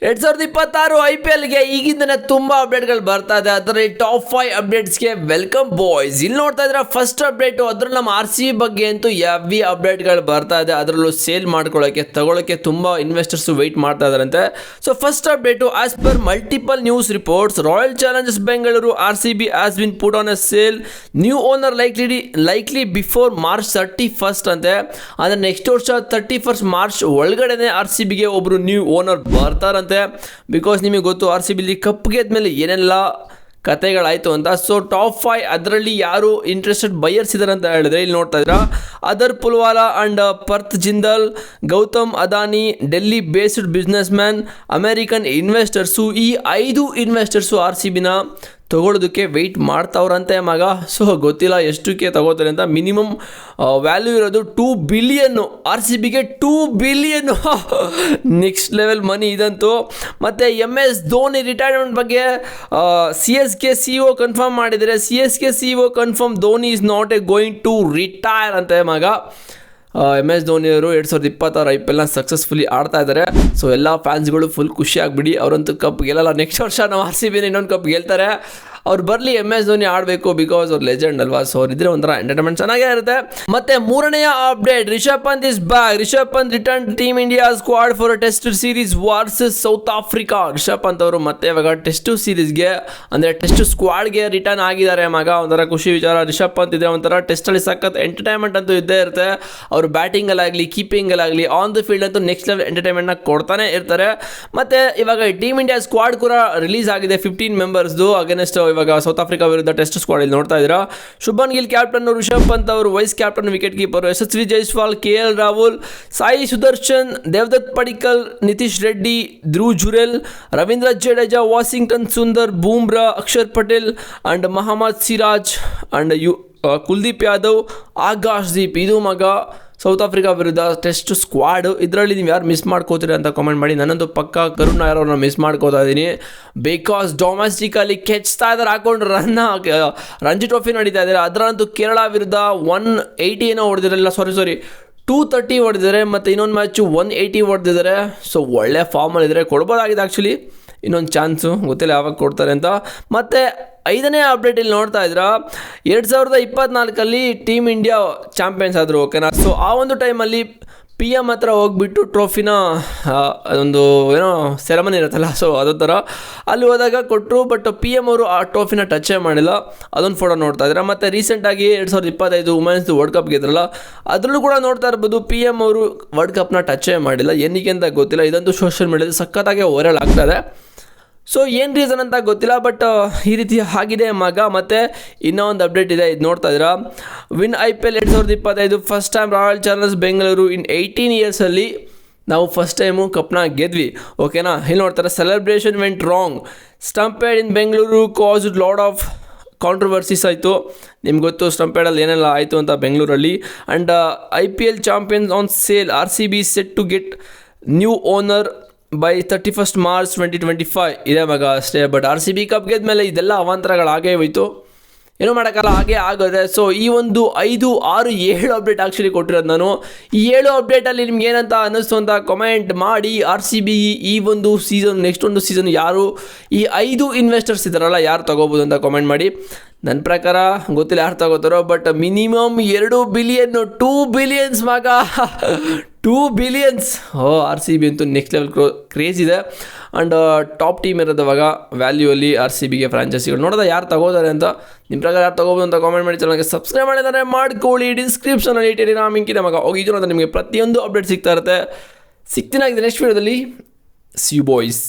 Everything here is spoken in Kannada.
2026 IPLಗೆ ಈಗಿಂದನೇ ತುಂಬ ಅಪ್ಡೇಟ್ಗಳು ಬರ್ತಾ ಇದೆ. ಅದರಲ್ಲಿ ಟಾಪ್ 5 ಅಪ್ಡೇಟ್ಸ್ಗೆ ವೆಲ್ಕಮ್ ಬಾಯ್ಸ್. ಇಲ್ಲಿ ನೋಡ್ತಾ ಇದ್ರೆ ಫಸ್ಟ್ ಅಪ್ಡೇಟು, ಅದ್ರಲ್ಲಿ ನಮ್ಮ RCB ಬಗ್ಗೆ ಅಂತೂ ಹೆವಿ ಅಪ್ಡೇಟ್ಗಳು ಬರ್ತಾ ಇದೆ. ಅದರಲ್ಲೂ ಸೇಲ್ ಮಾಡ್ಕೊಳ್ಳೋಕ್ಕೆ ತಗೊಳ್ಳೋಕ್ಕೆ ತುಂಬ ಇನ್ವೆಸ್ಟರ್ಸು ವೆಯ್ಟ್ ಮಾಡ್ತಾ ಇದ್ದಾರಂತೆ. So first update, as per multiple news reports, Royal Challengers Bengaluru RCB has been put on a sale. New owner likely before March 31 ಅಂತೆ. ಅಂದರೆ ನೆಕ್ಸ್ಟ್ ವರ್ಷ 31 ಮಾರ್ಚ್ ಒಳಗಡೆನೆ RCBಗೆ ಒಬ್ಬರು ನ್ಯೂ ಓನರ್ ಬರ್ತಾರಂತೆ. ಬಿಕಾಸ್ ನಿಮಗೆ ಗೊತ್ತು RCB ಕಪ್ ಗೆದ್ಮೇಲೆ ಏನೆಲ್ಲ ಕತೆಗಳಾಯಿತು ಅಂತ. ಸೊ ಟಾಪ್ 5 ಅದರಲ್ಲಿ ಯಾರು ಇಂಟ್ರೆಸ್ಟೆಡ್ ಬೈಯರ್ಸ್ ಇದ್ದಾರೆ ಅಂತ ಹೇಳಿದ್ರೆ, ಇಲ್ಲಿ ನೋಡ್ತಾ ಇದ್ದೀರಾ, Adar Poonawalla and Parth Jindal, Gautam Adani, Delhi based businessman, American investors. ಈ 5 ಇನ್ವೆಸ್ಟರ್ಸು RCBನ ತೊಗೊಳೋದಕ್ಕೆ ವೆಯ್ಟ್ ಮಾಡ್ತಾವ್ರಂತೆ ಮಗ. ಸೊ ಗೊತ್ತಿಲ್ಲ ಎಷ್ಟಕ್ಕೆ ತಗೋತಾರೆ ಅಂತ. ಮಿನಿಮಮ್ ವ್ಯಾಲ್ಯೂ ಇರೋದು 2 ಬಿಲಿಯನ್ನು, RCBಗೆ 2 ಬಿಲಿಯನ್ನು. ನೆಕ್ಸ್ಟ್ ಲೆವೆಲ್ ಮನಿ ಇದಂತೂ. ಮತ್ತು MS ಧೋನಿ ರಿಟೈರ್ಮೆಂಟ್ ಬಗ್ಗೆ CSK CEO ಕನ್ಫರ್ಮ್ ಮಾಡಿದರೆ. CSK CEO confirm, Dhoni is not going to retire ಅಂತೆ ಮಗ. MS ಧೋನಿಯವರು 2026 IPLನ ಸಕ್ಸಸ್ಫುಲಿ ಆಡ್ತಾ ಇದ್ದಾರೆ. ಸೊ ಎಲ್ಲ ಫ್ಯಾನ್ಸ್ಗಳು ಫುಲ್ ಖುಷಿ ಆಗಿಬಿಡಿ. ಅವರಂತೂ ಕಪ್ ಗೆಲ್ಲಲ್ಲ, ನೆಕ್ಸ್ಟ್ ವರ್ಷ ನಾವು RCBನ ಇನ್ನೊಂದು ಕಪ್ ಗೆಲ್ತಾರೆ. ಅವ್ರು ಬರಲಿ, MS ಧೋನಿ ಆಡಬೇಕು, ಬಿಕಾಸ್ ಅವ್ರು ಲೆಜೆಂಡ್ ಅಲ್ವಾ. ಸೊ ಅವ್ರಿದ್ರೆ ಒಂಥರ ಎಂಟರ್ಟೈನ್ಮೆಂಟ್ ಚೆನ್ನಾಗೇ ಇರುತ್ತೆ. ಮತ್ತೆ ಮೂರನೆಯ update, Rishabh Pant is back. Rishabh Pant return team India squad for test series versus South Africa. Rishabh Pant ಅವರು ಮತ್ತೆ ಇವಾಗ ಟೆಸ್ಟ್ ಸೀರೀಸ್ಗೆ, ಅಂದರೆ ಟೆಸ್ಟ್ ಸ್ಕ್ವಾಡ್ಗೆ ರಿಟರ್ನ್ ಆಗಿದ್ದಾರೆ ಮಗ. ಒಂಥರ ಖುಷಿ ವಿಚಾರ. ರಿಷಬ್ ಪಂತ್ ಇದ್ರೆ ಒಂಥರ ಟೆಸ್ಟಲ್ಲಿ ಸಖತ್ ಎಂಟರ್ಟೈನ್ಮೆಂಟ್ ಅಂತೂ ಇದ್ದೇ ಇರುತ್ತೆ. ಅವರು ಬ್ಯಾಟಿಂಗಲ್ಲಾಗಲಿ ಕೀಪಿಂಗಲ್ಲಾಗಲಿ ಆನ್ ದ ಫೀಲ್ಡ್ ಅಂತೂ ನೆಕ್ಸ್ಟ್ ಲೆವೆಲ್ ಎಂಟರ್ಟೈನ್ಮೆಂಟ್ನ ಕೊಡ್ತಾನೆ ಇರ್ತಾರೆ. ಮತ್ತು ಇವಾಗ ಟೀಮ್ ಇಂಡಿಯಾ ಸ್ಕ್ವಾಡ್ ಕೂಡ ರಿಲೀಸ್ ಆಗಿದೆ 15 ಮೆಂಬರ್ಸ್ದು ಅಗೇನೆಸ್ಟ್ ಇವಾಗ ಸೌತ್ ಆಫ್ರಿಕಾ ವಿರುದ್ಧ ಟೆಸ್ಟ್ ಸ್ಕ್ವಾಡ್. ಇಲ್ಲಿ ನೋಡ್ತಾ ಇದ್ದೀರಾ, ಶುಭನ್ ಗಿಲ್ ಕ್ಯಾಪ್ಟನ್, ರಿಷಬ್ ಪಂತ್ ಅವರು vice captain, wicket keeper Yashasvi Jaiswal, KL Rahul, Sai Sudharsan, Devdutt Padikkal, Nitish Reddy, Dhruv Jurel, Ravindra Jadeja, Washington Sundar, Bumrah, Axar Patel and Mohammed Siraj and Kuldeep Yadav, Akash Deep. ಇದು ಮಗ ಸೌತ್ ಆಫ್ರಿಕಾ ವಿರುದ್ಧ ಟೆಸ್ಟ್ ಸ್ಕ್ವಾಡು. ಇದರಲ್ಲಿ ನೀವು ಯಾರು ಮಿಸ್ ಮಾಡ್ಕೋತೀರಿ ಅಂತ ಕಾಮೆಂಟ್ ಮಾಡಿ. ನನ್ನಂತೂ ಪಕ್ಕ ಕರುಣ್ ನಾಯರ್ ಅವ್ರನ್ನ ಮಿಸ್ ಮಾಡ್ಕೋತಾ ಇದ್ದೀನಿ. ಬಿಕಾಸ್ ಡೊಮೆಸ್ಟಿಕಲ್ಲಿ ಕೆಚ್ತಾ ಇದ್ದಾರೆ, ಹಾಕೊಂಡು ರಂಜಿ ಟ್ರೋಫಿ ನಡೀತಾ ಇದ್ದಾರೆ. ಅದರಂತೂ ಕೇರಳ ವಿರುದ್ಧ 180 ಏನೋ ಹೊಡೆದಿರಲಿಲ್ಲ, ಸಾರಿ 230 ಹೊಡೆದಿದ್ದಾರೆ. ಮತ್ತು ಇನ್ನೊಂದು ಮ್ಯಾಚು 180 ಹೊಡೆದಿದ್ದಾರೆ. ಸೊ ಒಳ್ಳೆ ಫಾರ್ಮಲ್ಲಿದ್ದಾರೆ, ಕೊಡ್ಬೋದಾಗಿದೆ ಆ್ಯಕ್ಚುಲಿ ಇನ್ನೊಂದು ಚಾನ್ಸು, ಗೊತ್ತಿಲ್ಲ ಯಾವಾಗ ಕೊಡ್ತಾರೆ ಅಂತ. ಮತ್ತು 5ನೇ ಅಪ್ಡೇಟ್ ಇಲ್ಲಿ ನೋಡ್ತಾ ಇದ್ದೀರಾ, 2024 ಟೀಮ್ ಇಂಡಿಯಾ ಚಾಂಪಿಯನ್ಸ್ ಆದರು, ಓಕೆನಾ. ಸೊ ಆ ಒಂದು ಟೈಮಲ್ಲಿ PM ಹತ್ರ ಹೋಗ್ಬಿಟ್ಟು ಟ್ರೋಫಿನ ಒಂದು ಏನೋ ಸೆರೆಮನಿ ಇರುತ್ತಲ್ಲ, ಸೊ ಅದೋ ಥರ ಅಲ್ಲಿ ಹೋದಾಗ ಕೊಟ್ಟರು. ಬಟ್ PM ಅವರು ಆ ಟ್ರೋಫಿನ ಟಚೇ ಮಾಡಿಲ್ಲ. ಅದೊಂದು ಫೋಟೋ ನೋಡ್ತಾ ಇದ್ದಾರೆ. ಮತ್ತು ರೀಸೆಂಟಾಗಿ 2025 ವುಮೆನ್ಸ್ ವರ್ಲ್ಡ್ ಕಪ್ ಗೆದ್ರಲ್ಲ, ಅದರಲ್ಲೂ ಕೂಡ ನೋಡ್ತಾ ಇರ್ಬೋದು, PM ಅವರು ವರ್ಲ್ಡ್ ಕಪ್ನ ಟಚೇ ಮಾಡಿಲ್ಲ. ಏನಕ್ಕೆ ಅಂತ ಗೊತ್ತಿಲ್ಲ. ಇದಂತೂ ಸೋಷಿಯಲ್ ಮೀಡಿಯಾದಲ್ಲಿ ಸಖತ್ತಾಗಿ ವೈರಲ್ ಆಗ್ತದೆ. ಸೊ ಏನು ರೀಸನ್ ಅಂತ ಗೊತ್ತಿಲ್ಲ, ಬಟ್ ಈ ರೀತಿ ಆಗಿದೆ ಮಗ. ಮತ್ತು ಇನ್ನೂ ಒಂದು ಅಪ್ಡೇಟ್ ಇದೆ, ಇದು ನೋಡ್ತಾ ಇದ್ದೀರಾ, win IPL 2025 first time Royal Challengers Bengaluru in 18 ಇಯರ್ಸಲ್ಲಿ ನಾವು ಫಸ್ಟ್ ಟೈಮು ಕಪ್ನ ಗೆದ್ವಿ, ಓಕೆನಾ. ಇಲ್ಲಿ ನೋಡ್ತಾರೆ, celebration went wrong, stampede in Bengaluru caused lot of controversies ಆಯಿತು. ನಿಮ್ಗೆ ಗೊತ್ತು ಸ್ಟಂಪೇಡಲ್ಲಿ ಏನೆಲ್ಲ ಆಯಿತು ಅಂತ ಬೆಂಗಳೂರಲ್ಲಿ. And IPL champions on sale, RCB set to get new owner by 31 March 2025 ಇದೆ ಮಗ ಅಷ್ಟೇ. ಬಟ್ RCB ಕಪ್ ಗೆದ್ಮೇಲೆ ಇದೆಲ್ಲ ಅವಾಂತರಗಳಾಗೇ ಹೋಯಿತು, ಏನೂ ಮಾಡೋಕ್ಕಲ್ಲ, ಹಾಗೆ ಆಗೋದೆ. ಸೊ ಈ ಒಂದು 5, 6, 7 ಅಪ್ಡೇಟ್ ಆ್ಯಕ್ಚುಲಿ ಕೊಟ್ಟಿರೋದು ನಾನು. ಈ 7 ಅಪ್ಡೇಟಲ್ಲಿ ನಿಮ್ಗೆ ಏನಂತ ಅನ್ನಿಸ್ತು ಅಂತ ಕಮೆಂಟ್ ಮಾಡಿ. RCB ಈ ಒಂದು ಸೀಸನ್, ನೆಕ್ಸ್ಟ್ ಒಂದು ಸೀಸನ್ ಯಾರು ಈ 5 ಇನ್ವೆಸ್ಟರ್ಸ್ ಇದ್ದಾರಲ್ಲ, ಯಾರು ತೊಗೋಬೋದು ಅಂತ ಕಮೆಂಟ್ ಮಾಡಿ. ನನ್ನ ಪ್ರಕಾರ ಗೊತ್ತಿಲ್ಲ ಯಾರು ತಗೋತಾರೋ, ಬಟ್ ಮಿನಿಮಮ್ 2 ಬಿಲಿಯನ್, 2 ಬಿಲಿಯನ್ಸ್ ಮಗ, 2 ಬಿಲಿಯನ್ಸ್. RCB ಅಂತೂ ನೆಕ್ಸ್ಟ್ ಲೆವೆಲ್ ಕ್ರೇಜ್ ಇದೆ. ಆ್ಯಂಡ್ ಟಾಪ್ ಟೀಮ್ ಇರೋದವಾಗ ವ್ಯಾಲ್ಯೂ ಅಲ್ಲಿ RCBಗೆ ಫ್ರಾಂಚೈಸಿಗಳು. ನೋಡೋದ ಯಾರು ತಗೋತಾರೆ ಅಂತ. ನಿಮ್ಮ ಪ್ರಕಾರ ಯಾರು ತಗೋಬೋದು ಅಂತ ಕಾಮೆಂಟ್ ಮಾಡಿ. ಚಾನಲ್ಗೆ ಸಬ್ಸ್ಕ್ರೈಬ್ ಮಾಡಿದರೆ ಮಾಡ್ಕೊಳ್ಳಿ. ಡಿಸ್ಕ್ರಿಪ್ಷನಲ್ಲಿ ಟೆಲಿಗ್ರಾಮ್ ಲಿಂಕ್ ಇದೆ ಮಗ, ಹೋಗಿದ್ರು ಅಂತ ನಿಮಗೆ ಪ್ರತಿಯೊಂದು ಅಪ್ಡೇಟ್ ಸಿಗ್ತಾ ಇರುತ್ತೆ. ಸಿಗ್ತೀನಾಗಿದೆ ನೆಕ್ಸ್ಟ್ ವೀಡಿಯೋದಲ್ಲಿ. See you boys.